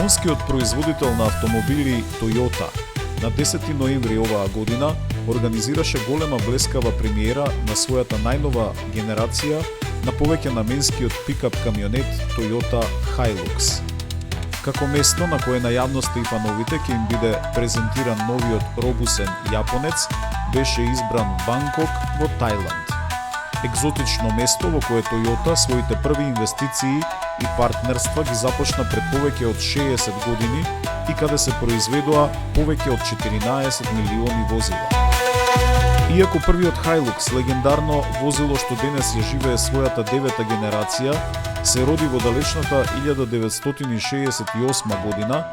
Јапонскиот производител на автомобили Toyota на 10 ноември оваа година организираше голема блескава премиера на својата најнова генерација на повеќе наменскиот пикап камионет Toyota Hilux. Како место на кое на јавноста и фановите ќе им биде презентиран новиот робусен јапонец, беше избран Бангкок во Тајланд. Екзотично место во кое Toyota своите први инвестиции и партнерства ги започна пред повеќе од 60 години и каде се произведоа повеќе од 14 милиони возила. Иако првиот Hilux, легендарно возило што денес ја живее својата 9-та генерација, се роди во далечната 1968 година,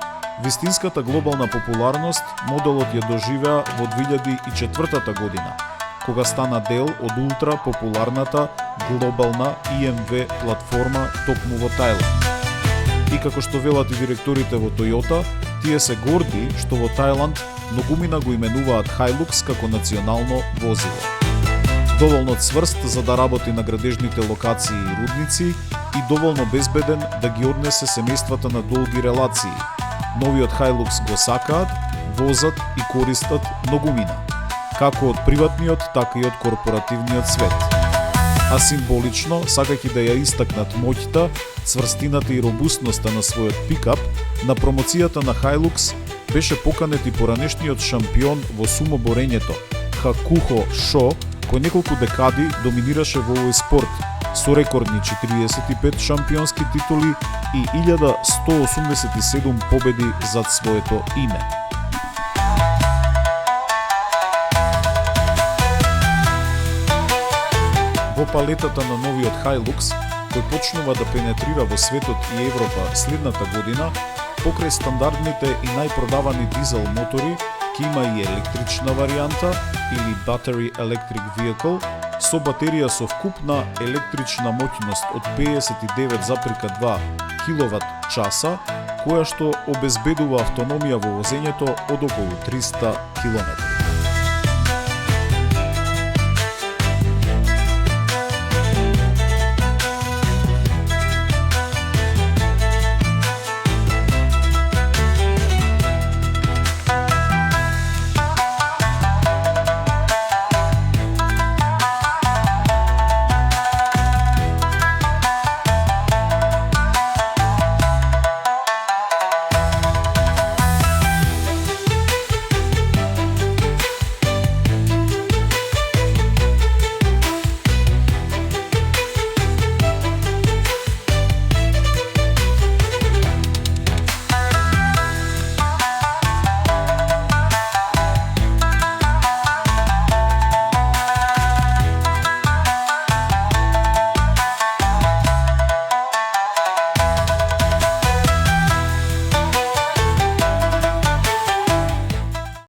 вистинската глобална популарност моделот ја доживеа во 2004 година, кога стана дел од ултра популарната глобална EMV платформа токму во Тајланд. И како што велат и директорите во Toyota, тие се горди што во Тајланд многумина го именуваат Hilux како национално возило. Доволно цврст за да работи на градежните локации и рудници и доволно безбеден да ги однесе семејствата на долги релации. Новиот Hilux го сакаат, возат и користат многумина, како од приватниот, така и од корпоративниот свет. А символично, сакајќи да ја истакнат моќта, цврстината и робусноста на својот пикап, на промоцијата на Hilux беше поканет и поранешниот шампион во сумоборењето, Хакухо Шо, кој неколку декади доминираше во овој спорт, со рекордни 45 шампионски титули и 1187 победи зад своето име. Во палетата на новиот Hilux, кој почнува да пенетрира во светот и Европа следната година, покрај стандардните и најпродавани дизел мотори, ќе има и електрична варијанта или Battery Electric Vehicle со батерија со вкупна електрична моќност од 59,2 киловат-часа, која што обезбедува автономија во возењето од околу 300 км.